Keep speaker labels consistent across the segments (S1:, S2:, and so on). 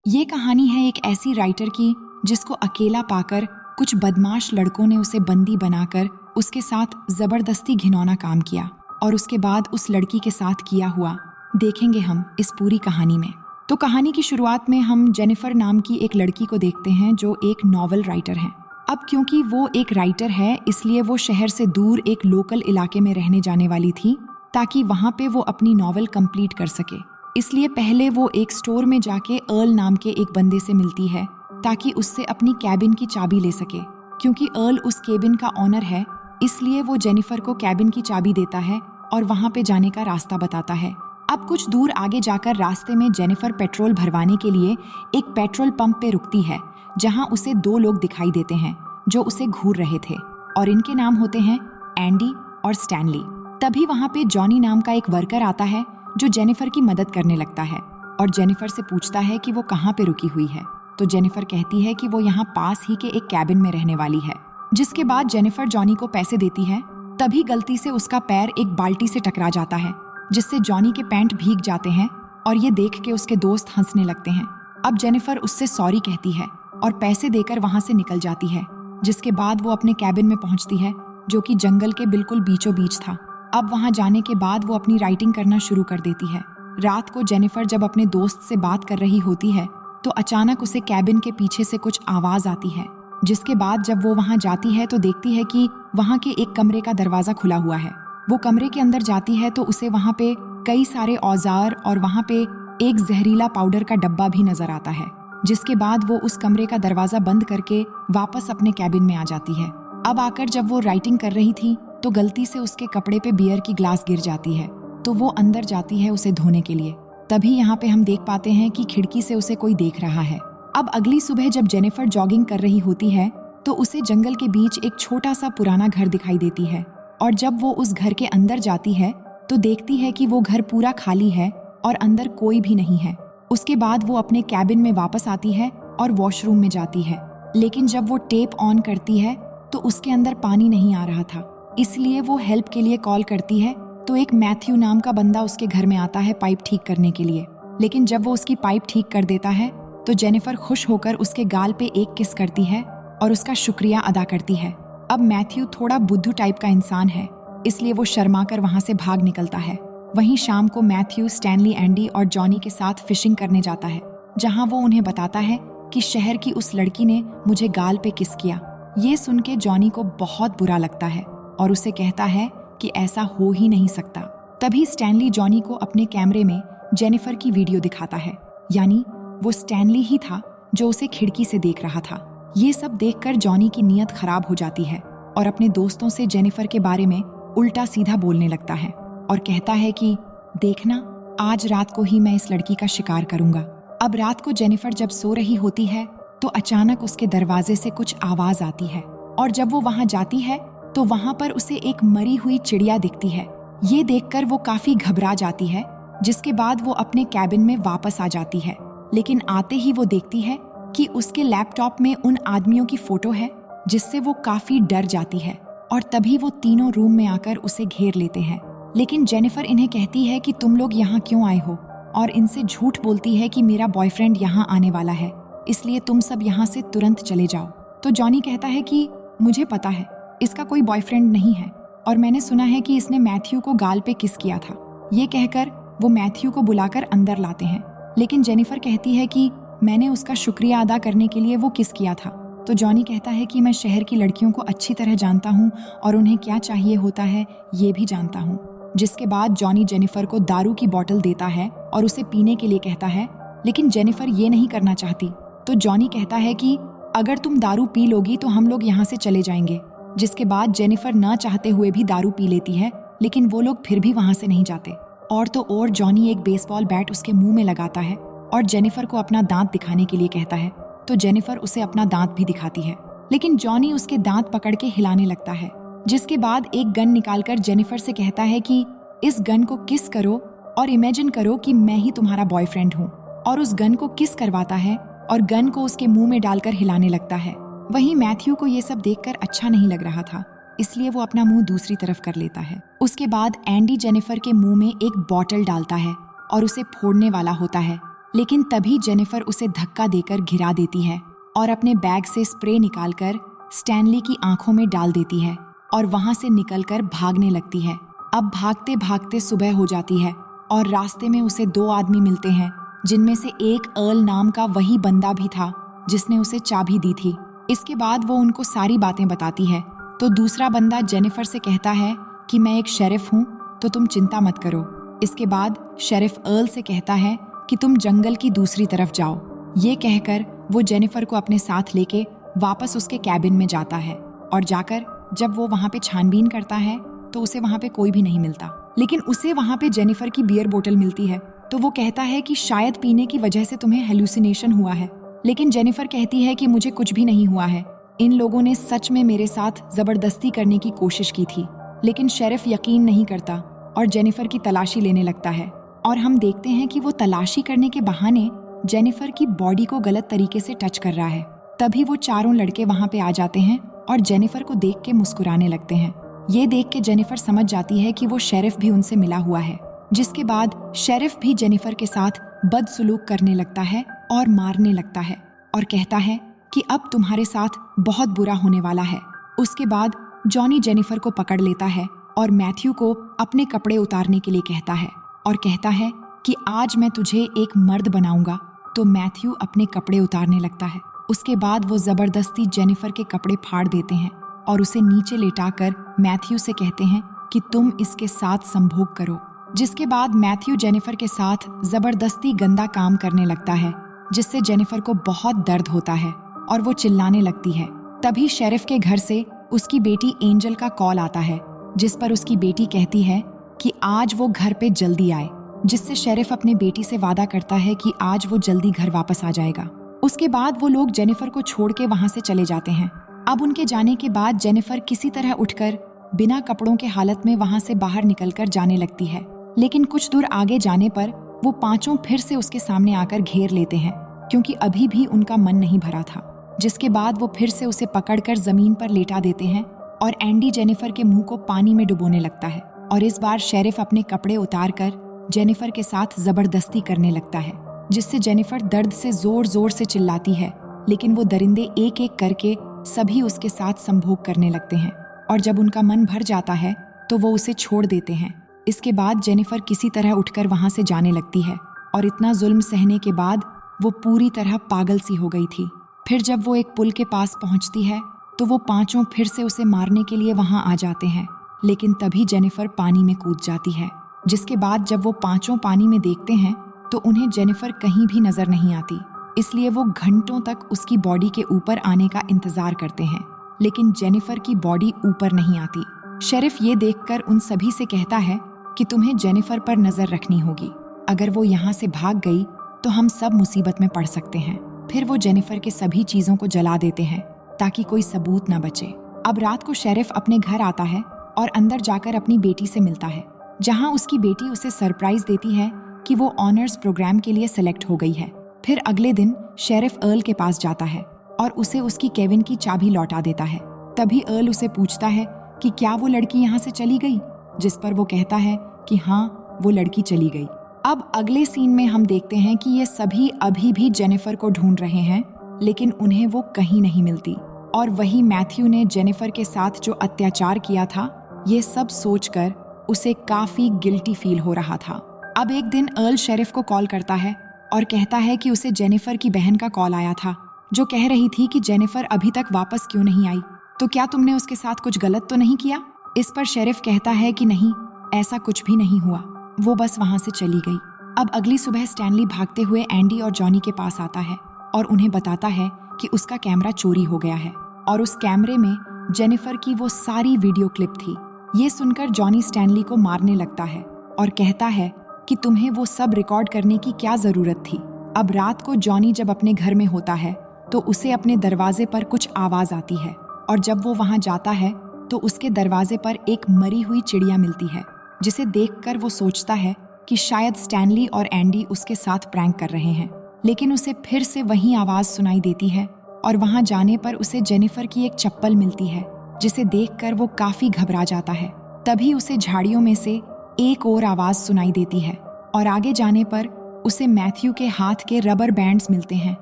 S1: ये कहानी है एक ऐसी राइटर की जिसको अकेला पाकर कुछ बदमाश लड़कों ने उसे बंदी बनाकर उसके साथ जबरदस्ती घिनौना काम किया और उसके बाद उस लड़की के साथ किया हुआ देखेंगे हम इस पूरी कहानी में। तो कहानी की शुरुआत में हम जेनिफर नाम की एक लड़की को देखते हैं जो एक नॉवल राइटर है। अब क्योंकि वो एक राइटर है इसलिए वो शहर से दूर एक लोकल इलाके में रहने जाने वाली थी ताकि वहाँ पे वो अपनी नॉवल कंप्लीट कर सके। इसलिए पहले वो एक स्टोर में जाके अर्ल नाम के एक बंदे से मिलती है ताकि उससे अपनी कैबिन की चाबी ले सके। क्योंकि अर्ल उस कैबिन का ऑनर है इसलिए वो जेनिफर को कैबिन की चाबी देता है और वहाँ पे जाने का रास्ता बताता है। अब कुछ दूर आगे जाकर रास्ते में जेनिफर पेट्रोल भरवाने के लिए एक पेट्रोल पंप पे रुकती है जहाँ उसे दो लोग दिखाई देते हैं जो उसे घूर रहे थे और इनके नाम होते हैं एंडी और स्टैनली। तभी वहाँ पे जॉनी नाम का एक वर्कर आता है जो जेनिफर की मदद करने लगता है और जेनिफर से पूछता है कि वो कहाँ पे रुकी हुई है। तो जेनिफर कहती है कि वो यहाँ पास ही के एक कैबिन में रहने वाली है। जिसके बाद जेनिफर जॉनी को पैसे देती है। तभी गलती से उसका पैर एक बाल्टी से टकरा जाता है जिससे जॉनी के पैंट भीग जाते हैं और ये देख के उसके दोस्त हंसने लगते हैं। अब जेनिफर उससे सॉरी कहती है और पैसे देकर वहाँ से निकल जाती है। जिसके बाद वो अपने कैबिन में पहुँचती है जो कि जंगल के बिल्कुल बीचों बीच था। अब वहाँ जाने के बाद वो अपनी राइटिंग करना शुरू कर देती है। रात को जेनिफर जब अपने दोस्त से बात कर रही होती है तो अचानक उसे कैबिन के पीछे से कुछ आवाज आती है। जिसके बाद जब वो वहाँ जाती है तो देखती है कि वहाँ के एक कमरे का दरवाजा खुला हुआ है। वो कमरे के अंदर जाती है तो उसे वहाँ पे कई सारे औजार और वहाँ पे एक जहरीला पाउडर का डब्बा भी नजर आता है। जिसके बाद वो उस कमरे का दरवाजा बंद करके वापस अपने कैबिन में आ जाती है। अब आकर जब वो राइटिंग कर रही थी तो गलती से उसके कपड़े पे बियर की ग्लास गिर जाती है तो वो अंदर जाती है उसे धोने के लिए। तभी यहाँ पे हम देख पाते हैं कि खिड़की से उसे कोई देख रहा है। अब अगली सुबह जब जेनिफर जॉगिंग कर रही होती है तो उसे जंगल के बीच एक छोटा सा पुराना घर दिखाई देती है और जब वो उस घर के अंदर जाती है तो देखती है कि वो घर पूरा खाली है और अंदर कोई भी नहीं है। उसके बाद वो अपने कैबिन में वापस आती है और वॉशरूम में जाती है। लेकिन जब वो टेप ऑन करती है तो उसके अंदर पानी नहीं आ रहा था। इसलिए वो हेल्प के लिए कॉल करती है तो एक मैथ्यू नाम का बंदा उसके घर में आता है पाइप ठीक करने के लिए। लेकिन जब वो उसकी पाइप ठीक कर देता है तो जेनिफर खुश होकर उसके गाल पे एक किस करती है और उसका शुक्रिया अदा करती है। अब मैथ्यू थोड़ा बुद्धू टाइप का इंसान है इसलिए वो शर्माकर वहाँ से भाग निकलता है। वहीं शाम को मैथ्यू, स्टैनली, एंडी और जॉनी के साथ फिशिंग करने जाता है जहाँ वो उन्हें बताता है कि शहर की उस लड़की ने मुझे गाल पे किस किया। ये सुन के जॉनी को बहुत बुरा लगता है और उसे कहता है कि ऐसा हो ही नहीं सकता। तभी स्टैनली जॉनी को अपने कैमरे में जेनिफर की वीडियो दिखाता है। यानी वो स्टैनली ही था जो उसे खिड़की से देख रहा था। ये सब देखकर जॉनी की नीयत खराब हो जाती है और अपने दोस्तों से जेनिफर के बारे में उल्टा सीधा बोलने लगता है और कहता है कि देखना, आज रात को ही मैं इस लड़की का शिकार करूंगा। अब रात को जेनिफर जब सो रही होती है तो अचानक उसके दरवाजे से कुछ आवाज आती है और जब वो वहां जाती है तो वहां पर उसे एक मरी हुई चिड़िया दिखती है। ये देखकर वो काफी घबरा जाती है। जिसके बाद वो अपने कैबिन में वापस आ जाती है। लेकिन आते ही वो देखती है कि उसके लैपटॉप में उन आदमियों की फोटो है जिससे वो काफी डर जाती है और तभी वो तीनों रूम में आकर उसे घेर लेते हैं। लेकिन जेनिफर इन्हें कहती है कि तुम लोग यहाँ क्यों आए हो और इनसे झूठ बोलती है कि मेरा बॉयफ्रेंड यहाँ आने वाला है इसलिए तुम सब यहाँ से तुरंत चले जाओ। तो जॉनी कहता है कि मुझे पता है इसका कोई बॉयफ्रेंड नहीं है और मैंने सुना है कि इसने मैथ्यू को गाल पे किस किया था। ये कहकर वो मैथ्यू को बुलाकर अंदर लाते हैं। लेकिन जेनिफर कहती है कि मैंने उसका शुक्रिया अदा करने के लिए वो किस किया था। तो जॉनी कहता है कि मैं शहर की लड़कियों को अच्छी तरह जानता हूँ और उन्हें क्या चाहिए होता है ये भी जानता हूँ। जिसके बाद जॉनी जेनिफर को दारू की बोतल देता है और उसे पीने के लिए कहता है। लेकिन जेनिफर ये नहीं करना चाहती। तो जॉनी कहता है कि अगर तुम दारू पी लोगी तो हम लोग यहाँ से चले जाएंगे। जिसके बाद जेनिफर न चाहते हुए भी दारू पी लेती है लेकिन वो लोग फिर भी वहां से नहीं जाते। और तो और जॉनी एक बेसबॉल बैट उसके मुंह में लगाता है और जेनिफर को अपना दांत दिखाने के लिए कहता है। तो जेनिफर उसे अपना दांत भी दिखाती है लेकिन जॉनी उसके दांत पकड़ के हिलाने लगता है। जिसके बाद एक गन निकालकर जेनिफर से कहता है कि इस गन को किस करो और इमेजिन करो कि मैं ही तुम्हारा बॉयफ्रेंड हूँ। और उस गन को किस करवाता है और गन को उसके मुंह में डालकर हिलाने लगता है। वहीं मैथ्यू को ये सब देखकर अच्छा नहीं लग रहा था इसलिए वो अपना मुंह दूसरी तरफ कर लेता है। उसके बाद एंडी जेनिफर के मुंह में एक बॉटल डालता है और उसे फोड़ने वाला होता है। लेकिन तभी जेनिफर उसे धक्का देकर गिरा देती है और अपने बैग से स्प्रे निकालकर स्टैनली की आंखों में डाल देती है और वहां से निकलकर भागने लगती है। अब भागते भागते सुबह हो जाती है और रास्ते में उसे 2 आदमी मिलते हैं, जिनमें से एक अर्ल नाम का वही बंदा भी था जिसने उसे चाबी दी थी। इसके बाद वो उनको सारी बातें बताती है तो दूसरा बंदा जेनिफर से कहता है कि मैं एक शेरिफ हूँ, तो तुम चिंता मत करो। इसके बाद शेरिफ अर्ल से कहता है कि तुम जंगल की दूसरी तरफ जाओ। ये कहकर वो जेनिफर को अपने साथ लेके वापस उसके कैबिन में जाता है और जाकर जब वो वहाँ पे छानबीन करता है तो उसे वहाँ पे कोई भी नहीं मिलता, लेकिन उसे वहाँ पे जेनिफर की बियर बोतल मिलती है। तो वो कहता है कि शायद पीने की वजह से तुम्हें हेलुसिनेशन हुआ है, लेकिन जेनिफर कहती है कि मुझे कुछ भी नहीं हुआ है। इन लोगों ने सच में मेरे साथ जबरदस्ती करने की कोशिश की थी। लेकिन शेरिफ यकीन नहीं करता और जेनिफर की तलाशी लेने लगता है और हम देखते हैं कि वो तलाशी करने के बहाने जेनिफर की बॉडी को गलत तरीके से टच कर रहा है। तभी वो चारों लड़के वहाँ पे आ जाते हैं और जेनिफर को देख के मुस्कुराने लगते हैं। ये देख के जेनिफर समझ जाती है कि वो शेरिफ भी उनसे मिला हुआ है, जिसके बाद शेरिफ भी जेनिफर के साथ बदसलूक करने लगता है और मारने लगता है और कहता है कि अब तुम्हारे साथ बहुत बुरा होने वाला है। उसके बाद जॉनी जेनिफर को पकड़ लेता है और मैथ्यू को अपने कपड़े उतारने के लिए कहता है और कहता है कि आज मैं तुझे एक मर्द बनाऊंगा। तो मैथ्यू अपने कपड़े उतारने लगता है। उसके बाद वो जबरदस्ती जेनिफर के कपड़े फाड़ देते हैं और उसे नीचे लेटाकर मैथ्यू से कहते हैं कि तुम इसके साथ संभोग करो। जिसके बाद मैथ्यू जेनिफर के साथ जबरदस्ती गंदा काम करने लगता है, जिससे जेनिफर को बहुत दर्द होता है और वो चिल्लाने लगती है। तभी शेरिफ के घर से उसकी बेटी एंजल का कॉल आता है, जिस पर उसकी बेटी कहती है कि आज वो घर पे जल्दी आए, जिससे शेरिफ अपने बेटी से वादा करता है कि आज वो जल्दी घर वापस आ जाएगा। उसके बाद वो लोग जेनिफर को छोड़ के वहां से चले जाते हैं। अब उनके जाने के बाद जेनिफर किसी तरह उठकर बिना कपड़ों के हालत में वहां से बाहर निकलकर जाने लगती है, लेकिन कुछ दूर आगे जाने पर वो पांचों फिर से उसके सामने आकर घेर लेते हैं, क्योंकि अभी भी उनका मन नहीं भरा था। जिसके बाद वो फिर से उसे पकड़कर जमीन पर लेटा देते हैं और एंडी जेनिफर के मुंह को पानी में डुबोने लगता है और इस बार शेरिफ अपने कपड़े उतारकर जेनिफर के साथ जबरदस्ती करने लगता है, जिससे जेनिफर दर्द से जोर जोर से चिल्लाती है। लेकिन वो दरिंदे एक एक करके सभी उसके साथ संभोग करने लगते हैं और जब उनका मन भर जाता है तो वो उसे छोड़ देते हैं। इसके बाद जेनिफर किसी तरह उठकर वहां से जाने लगती है और इतना जुल्म सहने के बाद वो पूरी तरह पागल सी हो गई थी। फिर जब वो एक पुल के पास पहुंचती है तो वो पांचों फिर से उसे मारने के लिए वहां आ जाते हैं, लेकिन तभी जेनिफर पानी में कूद जाती है। जिसके बाद जब वो पांचों पानी में देखते हैं तो उन्हें जेनिफर कहीं भी नजर नहीं आती, इसलिए वो घंटों तक उसकी बॉडी के ऊपर आने का इंतजार करते हैं, लेकिन जेनिफर की बॉडी ऊपर नहीं आती। शेरिफ ये देखकर उन सभी से कहता है कि तुम्हें जेनिफर पर नजर रखनी होगी, अगर वो यहाँ से भाग गई तो हम सब मुसीबत में पड़ सकते हैं। फिर वो जेनिफर के सभी चीजों को जला देते हैं ताकि कोई सबूत न बचे। अब रात को शेरिफ अपने घर आता है और अंदर जाकर अपनी बेटी से मिलता है, जहां उसकी बेटी उसे सरप्राइज देती है कि वो ऑनर्स प्रोग्राम के लिए सिलेक्ट हो गई है। फिर अगले दिन शेरिफ अर्ल के पास जाता है और उसे उसकी केविन की चाबी लौटा देता है। तभी अर्ल उसे पूछता है कि क्या वो लड़की यहाँ से चली गई, जिस पर वो कहता है कि हाँ, वो लड़की चली गई। अब अगले सीन में हम देखते हैं कि ये सभी अभी भी जेनिफर को ढूंढ रहे हैं, लेकिन उन्हें वो कहीं नहीं मिलती और वही मैथ्यू ने जेनिफर के साथ जो अत्याचार किया था, ये सब सोचकर उसे काफी गिल्टी फील हो रहा था। अब एक दिन अर्ल शेरिफ को कॉल करता है और कहता है कि उसे जेनिफर की बहन का कॉल आया था, जो कह रही थी कि जेनिफर अभी तक वापस क्यों नहीं आई, तो क्या तुमने उसके साथ कुछ गलत तो नहीं किया। इस पर शेरिफ कहता है कि नहीं, ऐसा कुछ भी नहीं हुआ, वो बस वहां से चली गई। अब अगली सुबह स्टैनली भागते हुए एंडी और जॉनी के पास आता है और उन्हें बताता है कि उसका कैमरा चोरी हो गया है और उस कैमरे में जेनिफर की वो सारी वीडियो क्लिप थी। ये सुनकर जॉनी स्टैनली को मारने लगता है और कहता है कि तुम्हें वो सब रिकॉर्ड करने की क्या जरूरत थी। अब रात को जॉनी जब अपने घर में होता है तो उसे अपने दरवाजे पर कुछ आवाज आती है और जब वो वहां जाता है तो उसके दरवाजे पर एक मरी हुई चिड़िया मिलती है, जिसे देखकर वो सोचता है कि शायद स्टैनली और एंडी उसके साथ प्रैंक कर रहे हैं। लेकिन उसे फिर से वही आवाज सुनाई देती है और वहां जाने पर उसे जेनिफर की एक चप्पल मिलती है, जिसे देखकर वो काफी घबरा जाता है। तभी उसे झाड़ियों में से एक और आवाज सुनाई देती है और आगे जाने पर उसे मैथ्यू के हाथ के रबर बैंड्स मिलते हैं,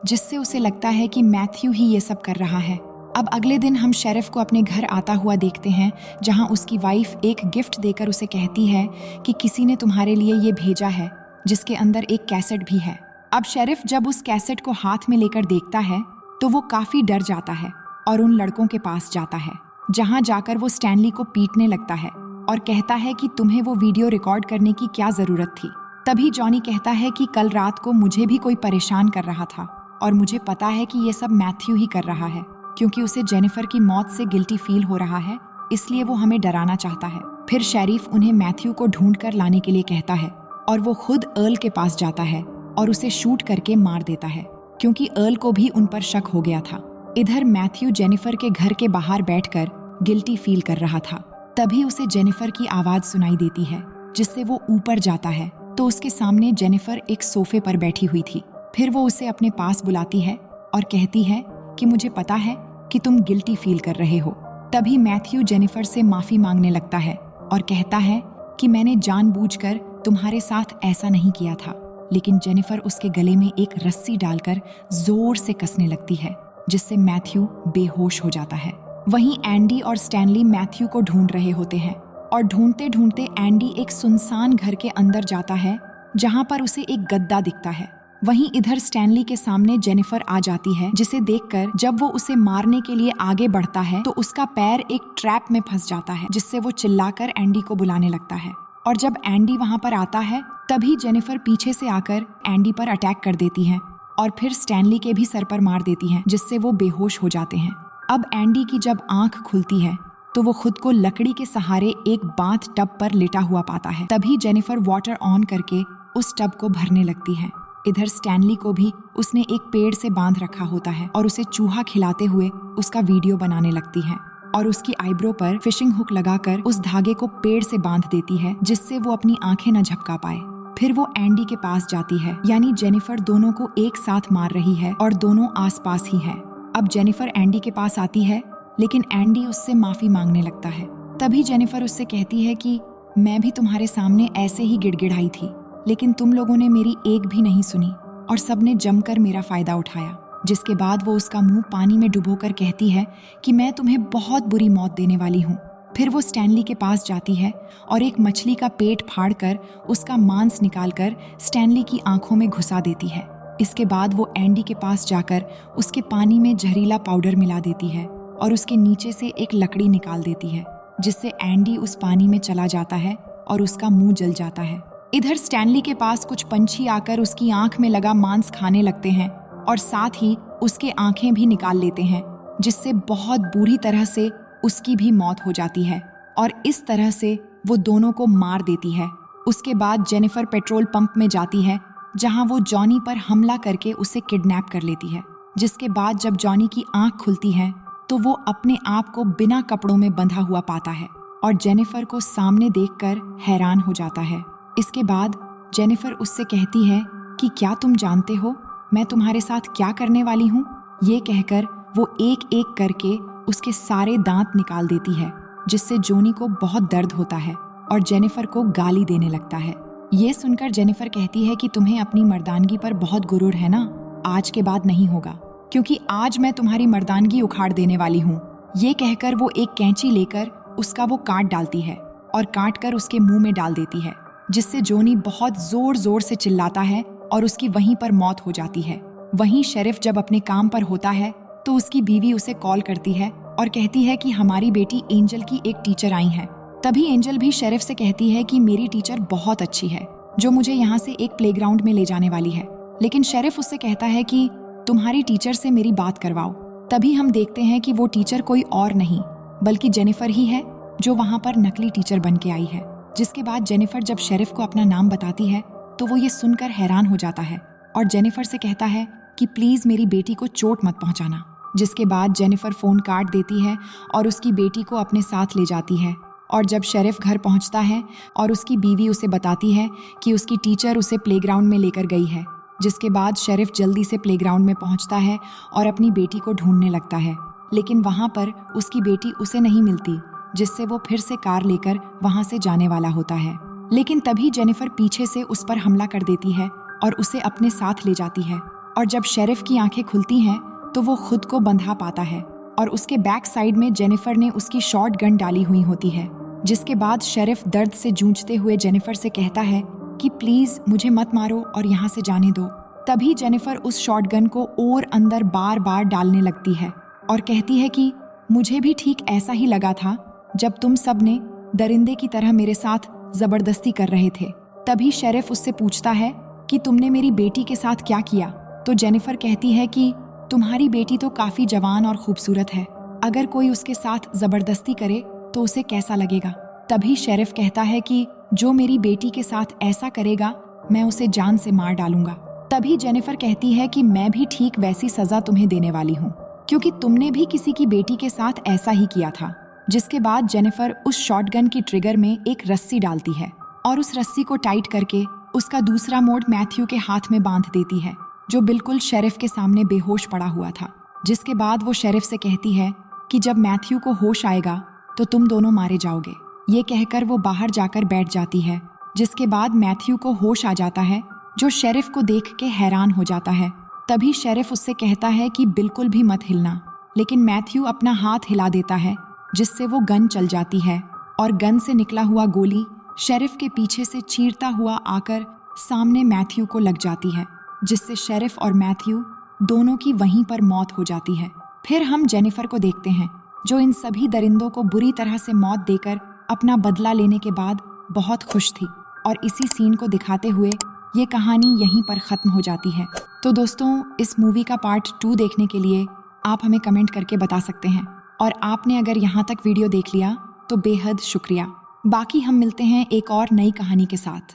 S1: जिससे उसे लगता है कि मैथ्यू ही ये सब कर रहा है। अब अगले दिन हम शेरिफ को अपने घर आता हुआ देखते हैं, जहां उसकी वाइफ एक गिफ्ट देकर उसे कहती है कि किसी ने तुम्हारे लिए ये भेजा है, जिसके अंदर एक कैसेट भी है। अब शेरिफ जब उस कैसेट को हाथ में लेकर देखता है तो वो काफी डर जाता है और उन लड़कों के पास जाता है, जहां जाकर वो स्टैनली को पीटने लगता है और कहता है कि तुम्हें वो वीडियो रिकॉर्ड करने की क्या जरूरत थी। तभी जॉनी कहता है कि कल रात को मुझे भी कोई परेशान कर रहा था और मुझे पता है कि ये सब मैथ्यू ही कर रहा है, क्योंकि उसे जेनिफर की मौत से गिल्टी फील हो रहा है, इसलिए वो हमें डराना चाहता है। फिर शेरिफ उन्हें मैथ्यू को ढूंढ कर लाने के लिए कहता है और वो खुद अर्ल के पास जाता है और उसे शूट करके मार देता है, क्योंकि अर्ल को भी उन पर शक हो गया था। इधर मैथ्यू जेनिफर के घर के बाहर बैठकर गिल्टी फील कर रहा था। तभी उसे जेनिफर की आवाज सुनाई देती है, जिससे वो ऊपर जाता है तो उसके सामने जेनिफर एक सोफे पर बैठी हुई थी। फिर वो उसे अपने पास बुलाती है और कहती है कि मुझे पता है कि तुम गिल्टी फील कर रहे हो। तभी मैथ्यू जेनिफर से माफी मांगने लगता है और कहता है कि मैंने जानबूझकर तुम्हारे साथ ऐसा नहीं किया था, लेकिन जेनिफर उसके गले में एक रस्सी डालकर जोर से कसने लगती है, जिससे मैथ्यू बेहोश हो जाता है। वहीं एंडी और स्टैनली मैथ्यू को ढूंढ रहे होते हैं और ढूंढते ढूंढते एंडी एक सुनसान घर के अंदर जाता है, जहां पर उसे एक गद्दा दिखता है। वहीं इधर स्टैनली के सामने जेनिफर आ जाती है, जिसे देखकर जब वो उसे मारने के लिए आगे बढ़ता है तो उसका पैर एक ट्रैप में फंस जाता है, जिससे वो चिल्लाकर एंडी को बुलाने लगता है। और जब एंडी वहां पर आता है तभी जेनिफर पीछे से आकर एंडी पर अटैक कर देती है और फिर स्टैनली के भी सर पर मार देती है, जिससे वो बेहोश हो जाते हैं। अब एंडी की जब आंख खुलती है तो वो खुद को लकड़ी के सहारे एक बाथ टब पर लेटा हुआ पाता है। तभी जेनिफर वाटर ऑन करके उस टब को भरने लगती है। इधर स्टैनली को भी उसने एक पेड़ से बांध रखा होता है और उसे चूहा खिलाते हुए उसका वीडियो बनाने लगती है और उसकी आईब्रो पर फिशिंग हुक लगाकर उस धागे को पेड़ से बांध देती है, जिससे वो अपनी आंखें न झपका पाए। फिर वो एंडी के पास जाती है, यानी जेनिफर दोनों को एक साथ मार रही है और दोनों आसपास ही हैं। अब जेनिफर एंडी के पास आती है, लेकिन एंडी उससे माफी मांगने लगता है। तभी जेनिफर उससे कहती है कि मैं भी तुम्हारे सामने ऐसे ही गिड़गिड़ाई थी, लेकिन तुम लोगों ने मेरी एक भी नहीं सुनी और सबने जमकर मेरा फायदा उठाया। जिसके बाद वो उसका मुंह पानी में डुबोकर कहती है कि मैं तुम्हें बहुत बुरी मौत देने वाली हूँ। फिर वो स्टैनली के पास जाती है और एक मछली का पेट फाड़कर उसका मांस निकालकर स्टैनली की आंखों में घुसा देती है। इसके बाद वो एंडी के पास जाकर उसके पानी में जहरीला पाउडर मिला देती है और उसके नीचे से एक लकड़ी निकाल देती है, जिससे एंडी उस पानी में चला जाता है और उसका मुंह जल जाता है। इधर स्टैनली के पास कुछ पंछी आकर उसकी आंख में लगा मांस खाने लगते हैं और साथ ही उसके आंखें भी निकाल लेते हैं, जिससे बहुत बुरी तरह से उसकी भी मौत हो जाती है और इस तरह से वो दोनों को मार देती है। उसके बाद जेनिफर पेट्रोल पंप में जाती है, जहां वो जॉनी पर हमला करके उसे किडनैप कर लेती है। जिसके बाद जब जॉनी की आंख खुलती है तो वो अपने आप को बिना कपड़ों में बंधा हुआ पाता है और जेनिफर को सामने देखकर हैरान हो जाता है। इसके बाद जेनिफर उससे कहती है कि क्या तुम जानते हो मैं तुम्हारे साथ क्या करने वाली हूँ? ये कहकर वो एक एक करके उसके सारे दांत निकाल देती है, जिससे जोनी को बहुत दर्द होता है और जेनिफर को गाली देने लगता है। ये सुनकर जेनिफर कहती है कि तुम्हें अपनी मर्दानगी पर बहुत गुरूर है ना, आज के बाद नहीं होगा, क्योंकि आज मैं तुम्हारी मर्दानगी उखाड़ देने वाली हूँ। ये कहकर वो एक कैंची लेकर उसका वो काट डालती है और काट कर उसके मुंह में डाल देती है, जिससे जोनी बहुत जोर जोर से चिल्लाता है और उसकी वहीं पर मौत हो जाती है। वहीं शेरिफ जब अपने काम पर होता है तो उसकी बीवी उसे कॉल करती है और कहती है कि हमारी बेटी एंजल की एक टीचर आई है। तभी एंजल भी शेरिफ से कहती है कि मेरी टीचर बहुत अच्छी है, जो मुझे यहाँ से एक प्लेग्राउंड में ले जाने वाली है। लेकिन शेरिफ उससे कहता है कि तुम्हारी टीचर से मेरी बात करवाओ। तभी हम देखते हैं कि वो टीचर कोई और नहीं बल्कि जेनिफर ही है, जो वहाँ पर नकली टीचर बन के आई है। जिसके बाद जेनिफर जब शेरिफ को अपना नाम बताती है तो वो ये सुनकर हैरान हो जाता है और जेनिफर से कहता है कि प्लीज मेरी बेटी को चोट मत पहुंचाना। जिसके बाद जेनिफर फोन काट देती है और उसकी बेटी को अपने साथ ले जाती है। और जब शेरिफ घर पहुंचता है और उसकी बीवी उसे बताती है कि उसकी टीचर उसे प्लेग्राउंड में लेकर गई है। जिसके बाद शेरिफ जल्दी से प्लेग्राउंड में पहुंचता है और अपनी बेटी को ढूंढने लगता है, लेकिन वहां पर उसकी बेटी उसे नहीं मिलती, जिससे वो फिर से कार लेकर वहां से जाने वाला होता है। लेकिन तभी जेनिफर पीछे से उस पर हमला कर देती है और उसे अपने साथ ले जाती है। और जब शेरिफ की आंखें खुलती हैं तो वो खुद को बंधा पाता है और उसके बैक साइड में जेनिफर ने उसकी शॉर्ट गन डाली हुई होती है। जिसके बाद शेरिफ दर्द से जूझते हुए जेनिफर से कहता है कि प्लीज मुझे मत मारो और यहाँ से जाने दो। तभी जेनिफर उस शॉटगन को और अंदर बार बार डालने लगती है और कहती है कि मुझे भी ठीक ऐसा ही लगा था जब तुम सब ने दरिंदे की तरह मेरे साथ जबरदस्ती कर रहे थे। तभी शेरिफ उससे पूछता है कि तुमने मेरी बेटी के साथ क्या किया। तो जेनिफर कहती है कि तुम्हारी बेटी तो काफी जवान और खूबसूरत है, अगर कोई उसके साथ जबरदस्ती करे तो उसे कैसा लगेगा। तभी शेरिफ कहता है कि जो मेरी बेटी के साथ ऐसा करेगा मैं उसे जान से मार डालूंगा। तभी जेनिफर कहती है कि मैं भी ठीक वैसी सजा तुम्हें देने वाली हूँ, क्योंकि तुमने भी किसी की बेटी के साथ ऐसा ही किया था। जिसके बाद जेनिफर उस शॉटगन की ट्रिगर में एक रस्सी डालती है और उस रस्सी को टाइट करके उसका दूसरा मोड़ मैथ्यू के हाथ में बांध देती है, जो बिल्कुल शेरिफ के सामने बेहोश पड़ा हुआ था। जिसके बाद वो शेरिफ से कहती है कि जब मैथ्यू को होश आएगा तो तुम दोनों मारे जाओगे। ये कहकर वो बाहर जाकर बैठ जाती है। जिसके बाद मैथ्यू को होश आ जाता है, जो शेरिफ को देख के हैरान हो जाता है। तभी शेरिफ उससे कहता है कि बिल्कुल भी मत हिलना, लेकिन मैथ्यू अपना हाथ हिला देता है, जिससे वो गन चल जाती है और गन से निकला हुआ गोली शेरिफ के पीछे से चीरता हुआ आकर सामने मैथ्यू को लग जाती है, जिससे शेरिफ और मैथ्यू दोनों की वहीं पर मौत हो जाती है। फिर हम जेनिफर को देखते हैं, जो इन सभी दरिंदों को बुरी तरह से मौत देकर अपना बदला लेने के बाद बहुत खुश थी। और इसी सीन को दिखाते हुए ये कहानी यहीं पर ख़त्म हो जाती है। तो दोस्तों, इस मूवी का पार्ट 2 देखने के लिए आप हमें कमेंट करके बता सकते हैं। और आपने अगर यहाँ तक वीडियो देख लिया तो बेहद शुक्रिया। बाकी हम मिलते हैं एक और नई कहानी के साथ।